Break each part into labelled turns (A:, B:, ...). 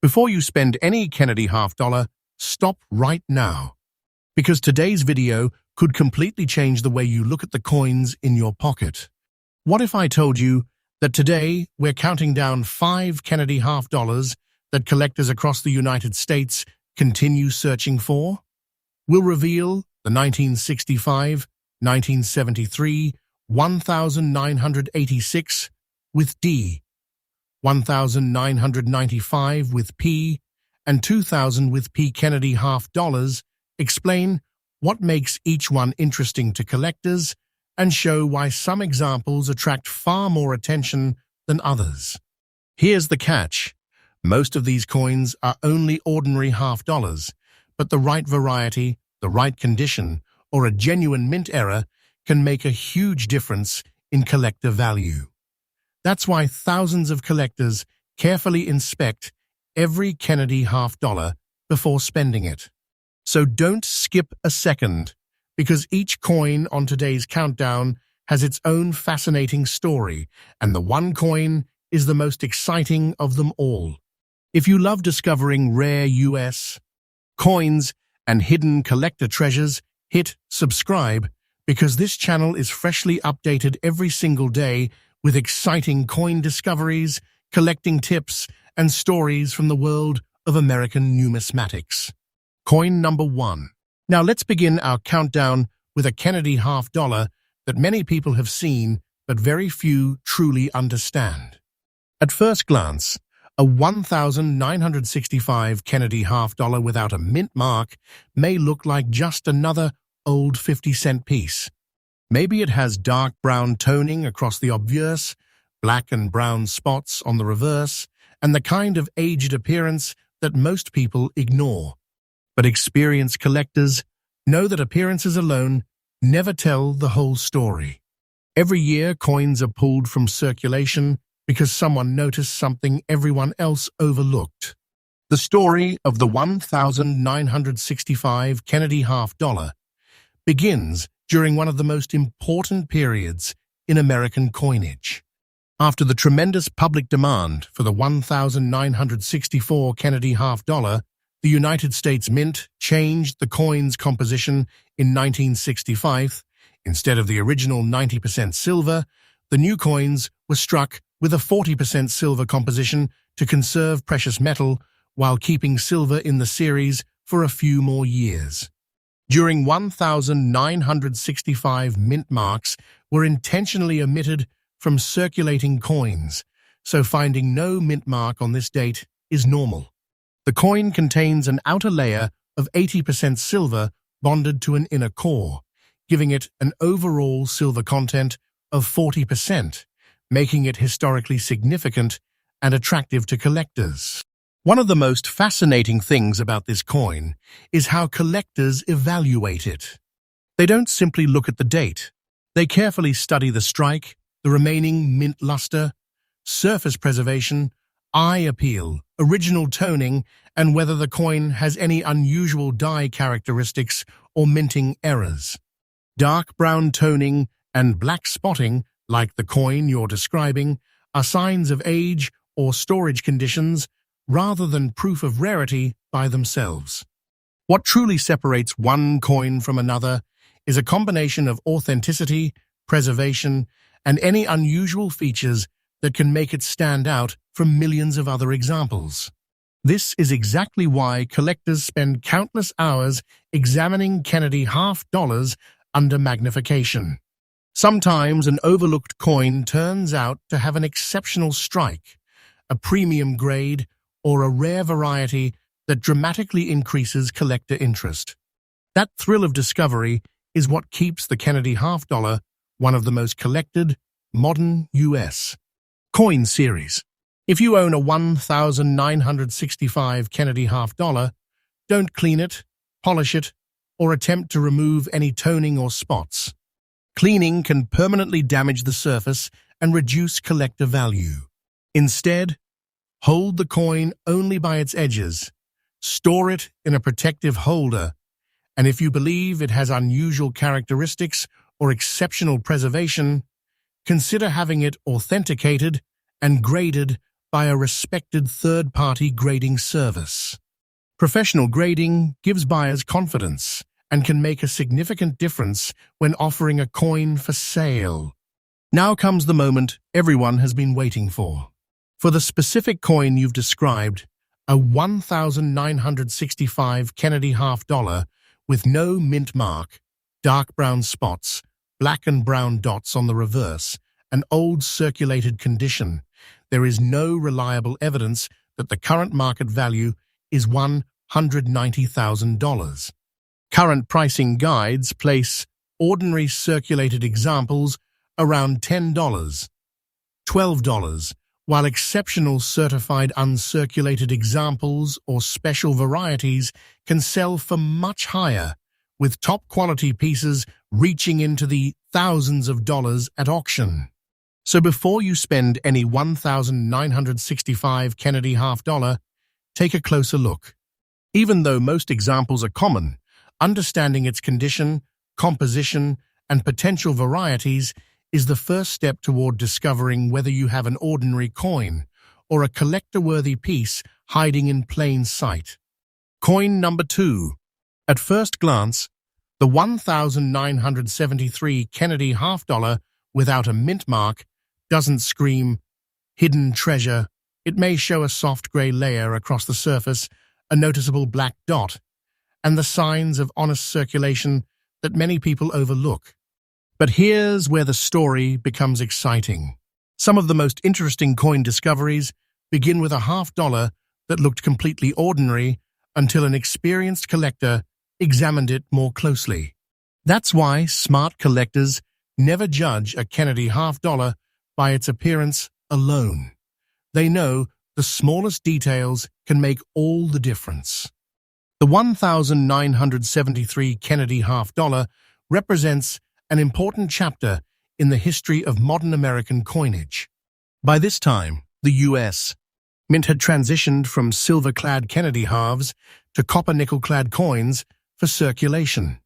A: Before you spend any Kennedy half-dollar, stop right now, because today's video could completely change the way you look at the coins in your pocket. What if I told you that today we're counting down 5 Kennedy half-dollars that collectors across the United States continue searching for? We'll reveal the 1965, 1973, 1986 with D, 1995 with P, and 2000 with P Kennedy half-dollars, explain what makes each one interesting to collectors and show why some examples attract far more attention than others. Here's the catch. Most of these coins are only ordinary half-dollars, but the right variety, the right condition, or a genuine mint error can make a huge difference in collector value. That's why thousands of collectors carefully inspect every Kennedy half-dollar before spending it. So don't skip a second, because each coin on today's countdown has its own fascinating story, and the one coin is the most exciting of them all. If you love discovering rare US coins and hidden collector treasures, hit subscribe, because this channel is freshly updated every single day with exciting coin discoveries, collecting tips, and stories from the world of American numismatics. Coin number 1. Now let's begin our countdown with a Kennedy half-dollar that many people have seen but very few truly understand. At first glance, a 1965 Kennedy half-dollar without a mint mark may look like just another old 50-cent piece. Maybe it has dark brown toning across the obverse, black and brown spots on the reverse, and the kind of aged appearance that most people ignore. But experienced collectors know that appearances alone never tell the whole story. Every year, coins are pulled from circulation because someone noticed something everyone else overlooked. The story of the 1965 Kennedy half-dollar begins during one of the most important periods in American coinage. After the tremendous public demand for the 1964 Kennedy half-dollar, the United States Mint changed the coin's composition in 1965. Instead of the original 90% silver, the new coins were struck with a 40% silver composition to conserve precious metal while keeping silver in the series for a few more years. During 1965, mint marks were intentionally omitted from circulating coins, so finding no mint mark on this date is normal. The coin contains an outer layer of 80% silver bonded to an inner core, giving it an overall silver content of 40%, making it historically significant and attractive to collectors. One of the most fascinating things about this coin is how collectors evaluate it. They don't simply look at the date. They carefully study the strike, the remaining mint luster, surface preservation, eye appeal, original toning, and whether the coin has any unusual die characteristics or minting errors. Dark brown toning and black spotting, like the coin you're describing, are signs of age or storage conditions rather than proof of rarity by themselves. What truly separates one coin from another is a combination of authenticity, preservation, and any unusual features that can make it stand out from millions of other examples. This is exactly why collectors spend countless hours examining Kennedy half-dollars under magnification. Sometimes an overlooked coin turns out to have an exceptional strike, a premium grade, or a rare variety that dramatically increases collector interest. That thrill of discovery is what keeps the Kennedy half-dollar one of the most collected modern U.S. coin series. If you own a 1965 Kennedy half-dollar, don't clean it, polish it, or attempt to remove any toning or spots. Cleaning can permanently damage the surface and reduce collector value. Instead, hold the coin only by its edges, store it in a protective holder, and if you believe it has unusual characteristics or exceptional preservation, consider having it authenticated and graded by a respected third-party grading service. Professional grading gives buyers confidence and can make a significant difference when offering a coin for sale. Now comes the moment everyone has been waiting for. For the specific coin you've described, a 1965 Kennedy half-dollar with no mint mark, dark brown spots, black and brown dots on the reverse, an old circulated condition, there is no reliable evidence that the current market value is $190,000. Current pricing guides place ordinary circulated examples around $10, $12, while exceptional certified uncirculated examples or special varieties can sell for much higher, with top-quality pieces reaching into the thousands of dollars at auction. So before you spend any 1965 Kennedy half-dollar, take a closer look. Even though most examples are common, understanding its condition, composition, and potential varieties is the first step toward discovering whether you have an ordinary coin or a collector-worthy piece hiding in plain sight. Coin number 2. At first glance, the 1973 Kennedy half-dollar without a mint mark doesn't scream hidden treasure. It may show a soft gray layer across the surface, a noticeable black dot, and the signs of honest circulation that many people overlook. But here's where the story becomes exciting. Some of the most interesting coin discoveries begin with a half-dollar that looked completely ordinary until an experienced collector examined it more closely. That's why smart collectors never judge a Kennedy half-dollar by its appearance alone. They know the smallest details can make all the difference. The 1973 Kennedy half-dollar represents an important chapter in the history of modern American coinage. By this time, the U.S. Mint had transitioned from silver-clad Kennedy halves to copper-nickel-clad coins for circulation.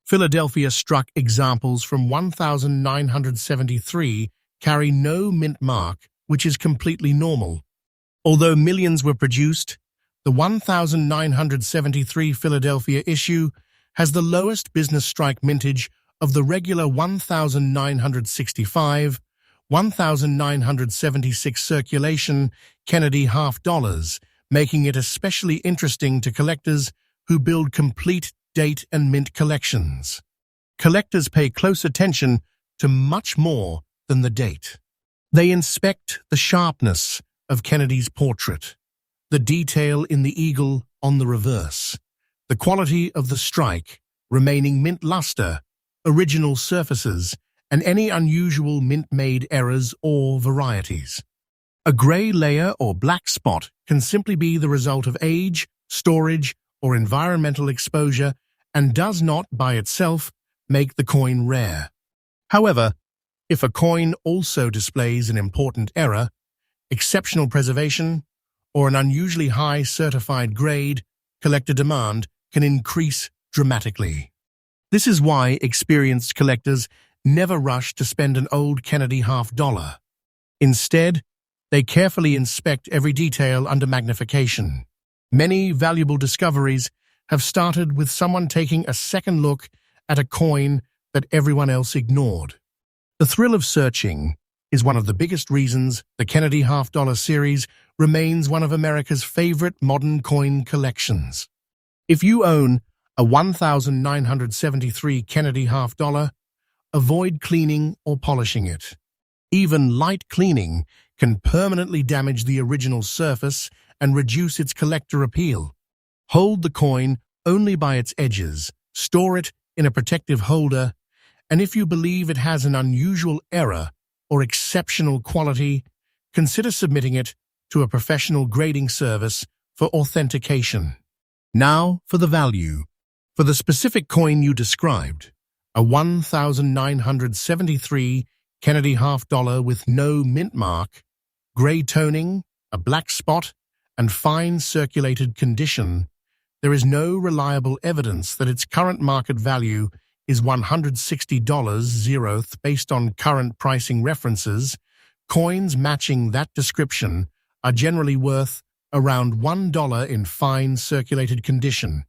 A: Philadelphia struck examples from 1973 carry no mint mark, which is completely normal. Although millions were produced, the 1973 Philadelphia issue has the lowest business strike mintage of the regular 1965, 1976 circulation Kennedy half-dollars, making it especially interesting to collectors who build complete date and mint collections. Collectors pay close attention to much more than the date. They inspect the sharpness of Kennedy's portrait, the detail in the eagle on the reverse, the quality of the strike, remaining mint luster, original surfaces, and any unusual mint-made errors or varieties. A gray layer or black spot can simply be the result of age, storage, or environmental exposure and does not, by itself, make the coin rare. However, if a coin also displays an important error, exceptional preservation, or an unusually high certified grade, collector demand can increase dramatically. This is why experienced collectors never rush to spend an old Kennedy half-dollar. Instead, they carefully inspect every detail under magnification. Many valuable discoveries have started with someone taking a second look at a coin that everyone else ignored. The thrill of searching is one of the biggest reasons the Kennedy half-dollar series remains one of America's favorite modern coin collections. If you own a 1973 Kennedy half-dollar, avoid cleaning or polishing it. Even light cleaning can permanently damage the original surface and reduce its collector appeal. Hold the coin only by its edges, store it in a protective holder, and if you believe it has an unusual error or exceptional quality, consider submitting it to a professional grading service for authentication. Now for the value. For the specific coin you described, a 1973 Kennedy half-dollar with no mint mark, gray toning, a black spot, and fine circulated condition, there is no reliable evidence that its current market value is $160 based on current pricing references. Coins matching that description are generally worth around $1 in fine circulated condition,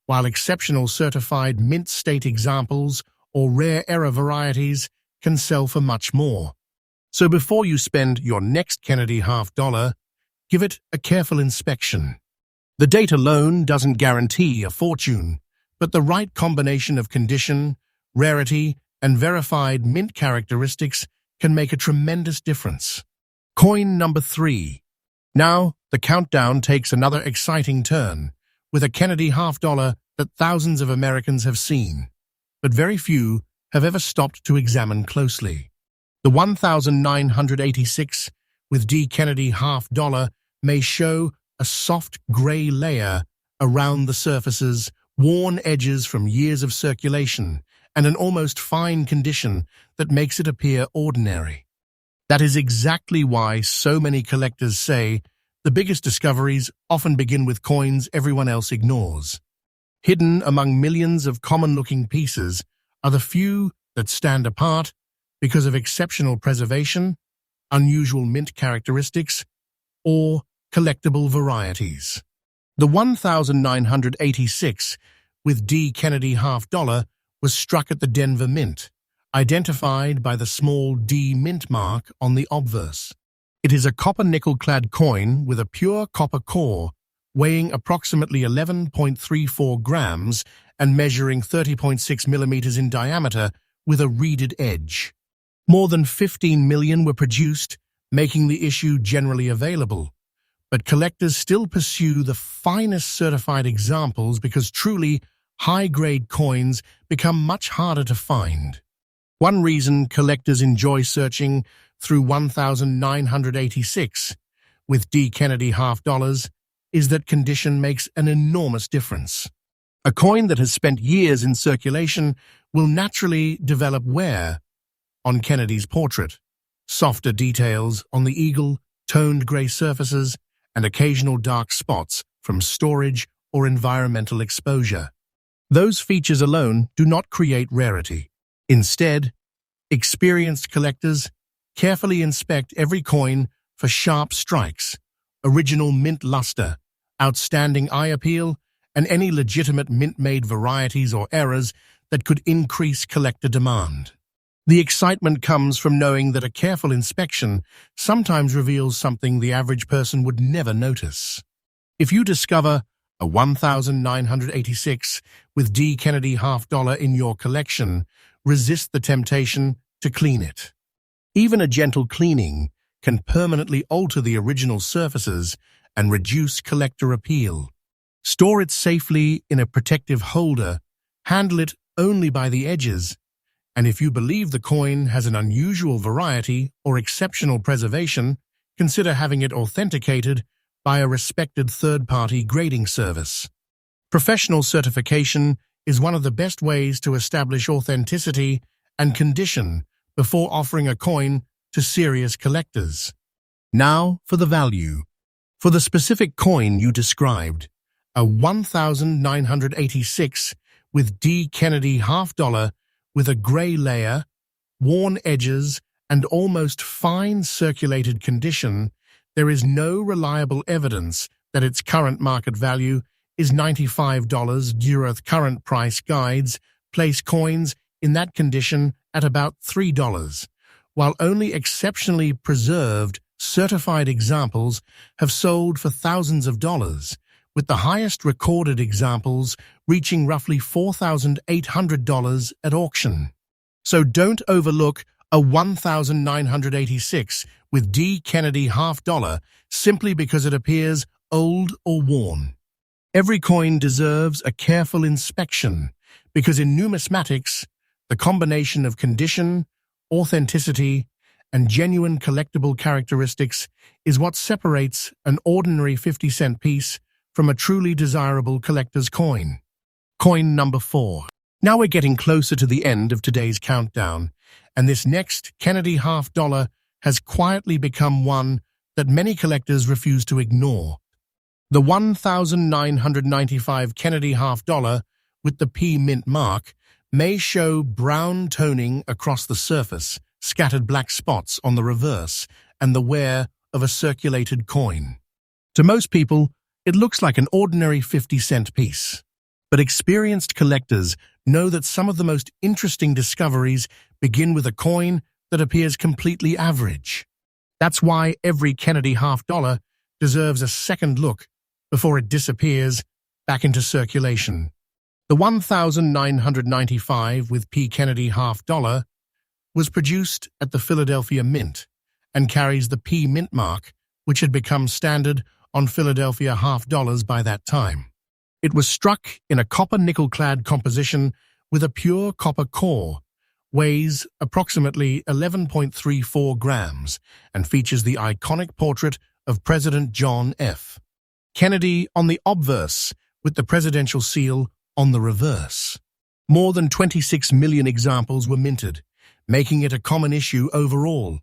A: while exceptional certified mint state examples or rare error varieties can sell for much more. So before you spend your next Kennedy $half, give it a careful inspection. The date alone doesn't guarantee a fortune, but the right combination of condition, rarity, and verified mint characteristics can make a tremendous difference. Coin number 3. Now, the countdown takes another exciting turn, with a Kennedy $half that thousands of Americans have seen, but very few have ever stopped to examine closely. The 1986 with D Kennedy $half may show a soft gray layer around the surfaces, worn edges from years of circulation, and an almost fine condition that makes it appear ordinary. That is exactly why so many collectors say the biggest discoveries often begin with coins everyone else ignores. Hidden among millions of common-looking pieces are the few that stand apart because of exceptional preservation, unusual mint characteristics, or collectible varieties. The 1986 with D Kennedy $half was struck at the Denver Mint, identified by the small D mint mark on the obverse. It is a copper-nickel-clad coin with a pure copper core, weighing approximately 11.34 grams and measuring 30.6 millimeters in diameter with a reeded edge. More than 15 million were produced, making the issue generally available. But collectors still pursue the finest certified examples because truly high-grade coins become much harder to find. One reason collectors enjoy searching through 1986 with D Kennedy $half is that condition makes an enormous difference. A coin that has spent years in circulation will naturally develop wear on Kennedy's portrait, softer details on the eagle, toned gray surfaces, and occasional dark spots from storage or environmental exposure. Those features alone do not create rarity. Instead, experienced collectors carefully inspect every coin for sharp strikes, original mint luster, outstanding eye appeal, and any legitimate mint-made varieties or errors that could increase collector demand. The excitement comes from knowing that a careful inspection sometimes reveals something the average person would never notice. If you discover a 1986 with D Kennedy $half in your collection, resist the temptation to clean it. Even a gentle cleaning can permanently alter the original surfaces and reduce collector appeal. Store it safely in a protective holder, handle it only by the edges, and if you believe the coin has an unusual variety or exceptional preservation, consider having it authenticated by a respected third-party grading service. Professional certification is one of the best ways to establish authenticity and condition before offering a coin to serious collectors. Now for the value. For the specific coin you described, a 1986 with D Kennedy $half with a gray layer, worn edges, and almost fine circulated condition, there is no reliable evidence that its current market value is $95. Current price guides place coins in that condition at about $3, while only exceptionally preserved, certified examples have sold for thousands of dollars, with the highest recorded examples reaching roughly $4,800 at auction. So don't overlook a 1986 with D Kennedy $half simply because it appears old or worn. Every coin deserves a careful inspection because in numismatics, the combination of condition, authenticity, and genuine collectible characteristics is what separates an ordinary 50-cent piece from a truly desirable collector's coin. Coin number 4. Now we're getting closer to the end of today's countdown, and this next Kennedy $half has quietly become one that many collectors refuse to ignore. The 1995 Kennedy $half with the P mint mark may show brown toning across the surface, scattered black spots on the reverse, and the wear of a circulated coin. To most people, it looks like an ordinary 50-cent piece. But experienced collectors know that some of the most interesting discoveries begin with a coin that appears completely average. That's why every Kennedy half-dollar deserves a second look before it disappears back into circulation. The 1995 with P. Kennedy half-dollar was produced at the Philadelphia Mint and carries the P Mint mark, which had become standard on Philadelphia half-dollars by that time. It was struck in a copper nickel-clad composition with a pure copper core, weighs approximately 11.34 grams, and features the iconic portrait of President John F. Kennedy on the obverse, with the presidential seal on the reverse. More than 26 million examples were minted, making it a common issue overall.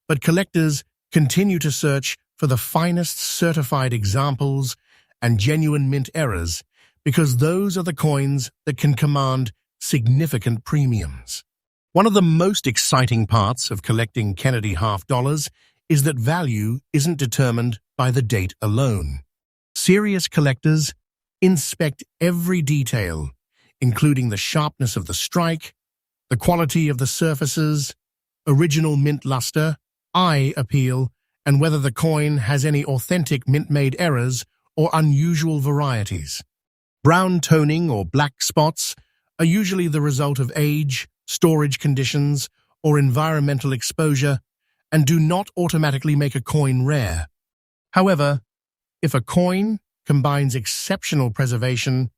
A: But collectors continue to search for the finest certified examples and genuine mint errors because those are the coins that can command significant premiums. One of the most exciting parts of collecting Kennedy half-dollars is that value isn't determined by the date alone. Serious collectors inspect every detail, including the sharpness of the strike, the quality of the surfaces, original mint luster, eye appeal, and whether the coin has any authentic mint-made errors or unusual varieties. Brown toning or black spots are usually the result of age, storage conditions, or environmental exposure, and do not automatically make a coin rare. However, if a coin combines exceptional preservation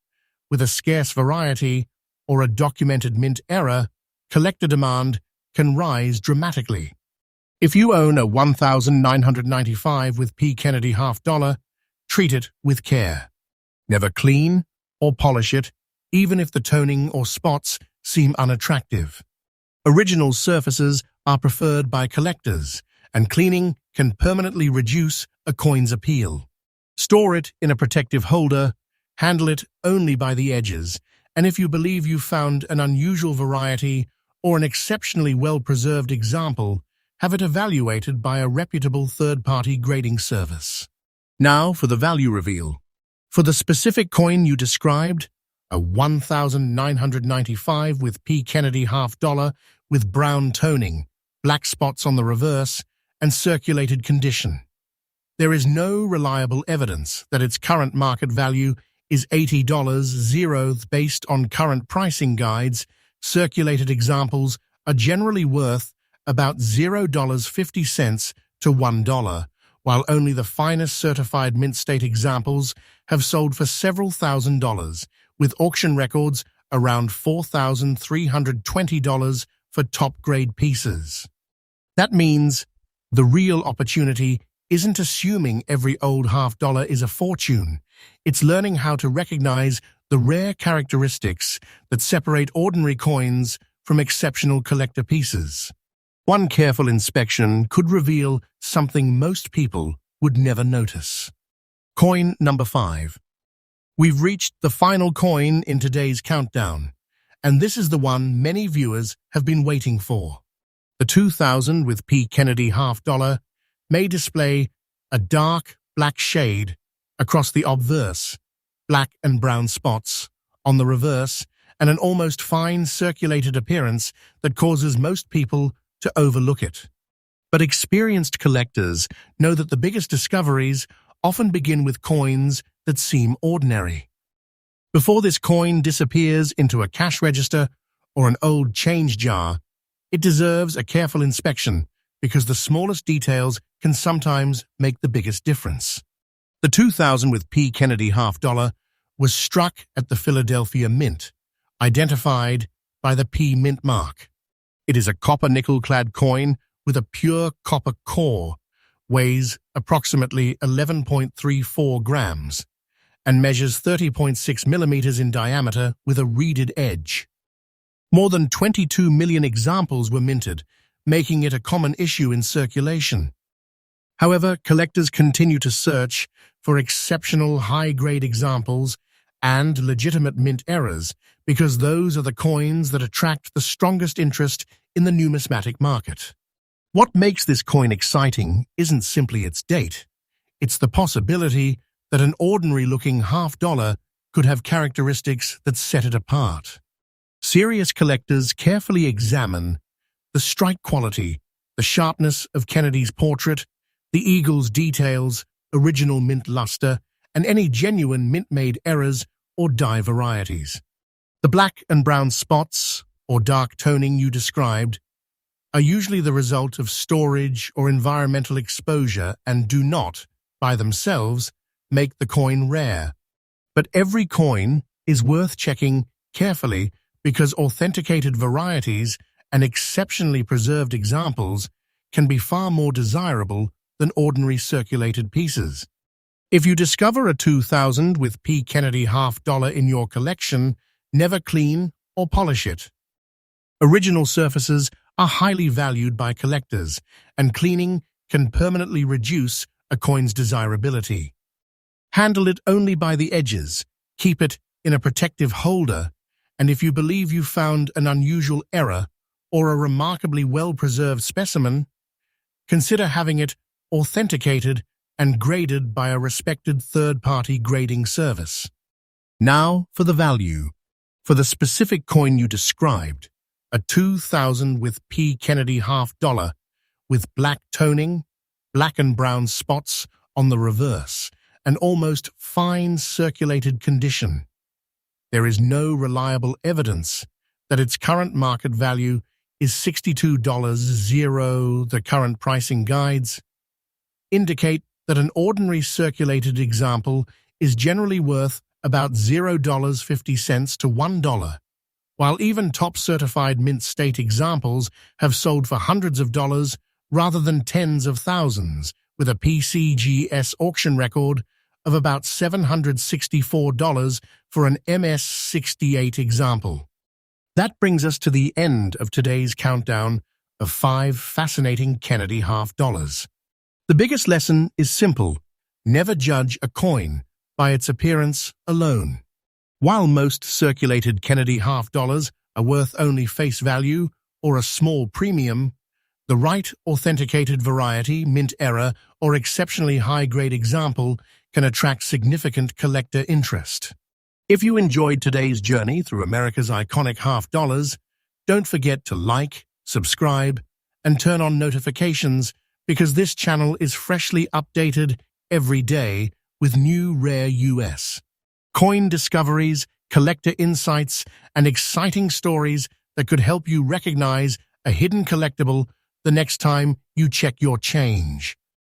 A: with a scarce variety or a documented mint error, collector demand can rise dramatically. If you own a 1995 with P. Kennedy half-dollar, treat it with care. Never clean or polish it, even if the toning or spots seem unattractive. Original surfaces are preferred by collectors, and cleaning can permanently reduce a coin's appeal. Store it in a protective holder, handle it only by the edges, and if you believe you've found an unusual variety or an exceptionally well-preserved example, have it evaluated by a reputable third-party grading service. Now for the value reveal. For the specific coin you described, a 1995 with P. Kennedy half-dollar with brown toning, black spots on the reverse, and circulated condition. There is no reliable evidence that its current market value is $80 zeroth based on current pricing guides. Circulated examples are generally worth about $0.50 to $1, while only the finest certified mint state examples have sold for several $1,000s, with auction records around $4,320 for top-grade pieces. That means the real opportunity isn't assuming every old half-dollar is a fortune. It's learning how to recognize the rare characteristics that separate ordinary coins from exceptional collector pieces. One careful inspection could reveal something most people would never notice. Coin number 5. We've reached the final coin in today's countdown, and this is the one many viewers have been waiting for. The 2000 with P. Kennedy half-dollar may display a dark black shade across the obverse, black and brown spots on the reverse, and an almost fine circulated appearance that causes most people to overlook it. But experienced collectors know that the biggest discoveries often begin with coins that seem ordinary. Before this coin disappears into a cash register or an old change jar, it deserves a careful inspection because the smallest details can sometimes make the biggest difference. The 2000 with P. Kennedy half-dollar was struck at the Philadelphia Mint, identified by the P Mint mark. It is a copper nickel-clad coin with a pure copper core, weighs approximately 11.34 grams, and measures 30.6 millimeters in diameter with a reeded edge. More than 22 million examples were minted, making it a common issue in circulation. However, collectors continue to search for exceptional high-grade examples and legitimate mint errors because those are the coins that attract the strongest interest in the numismatic market. What makes this coin exciting isn't simply its date. It's the possibility that an ordinary-looking half-dollar could have characteristics that set it apart. Serious collectors carefully examine the strike quality, the sharpness of Kennedy's portrait, the eagle's details, original mint luster, and any genuine mint-made errors or dye varieties. The black and brown spots, or dark toning you described, are usually the result of storage or environmental exposure and do not, by themselves, make the coin rare. But every coin is worth checking carefully because authenticated varieties and exceptionally preserved examples can be far more desirable than ordinary circulated pieces. If you discover a 2000 with P. Kennedy half-dollar in your collection, never clean or polish it. Original surfaces are highly valued by collectors, and cleaning can permanently reduce a coin's desirability. Handle it only by the edges, keep it in a protective holder, and if you believe you found an unusual error or a remarkably well-preserved specimen, consider having it authenticated and graded by a respected third-party grading service. Now for the value. For the specific coin you described, a 2000 with P. Kennedy half-dollar with black toning, black and brown spots on the reverse, and almost fine circulated condition. There is no reliable evidence that its current market value is $62.00. The current pricing guides indicate that an ordinary circulated example is generally worth about $0.50 to $1, while even top-certified mint state examples have sold for hundreds of dollars rather than tens of thousands, with a PCGS auction record of about $764 for an MS-68 example. That brings us to the end of today's countdown of 5 fascinating Kennedy half-dollars. The biggest lesson is simple: never judge a coin by its appearance alone. While most circulated Kennedy half-dollars are worth only face value or a small premium, the right authenticated variety, mint error, or exceptionally high-grade example can attract significant collector interest. If you enjoyed today's journey through America's iconic half-dollars, don't forget to like, subscribe, and turn on notifications because this channel is freshly updated every day with new rare US coin discoveries, collector insights, and exciting stories that could help you recognize a hidden collectible the next time you check your change.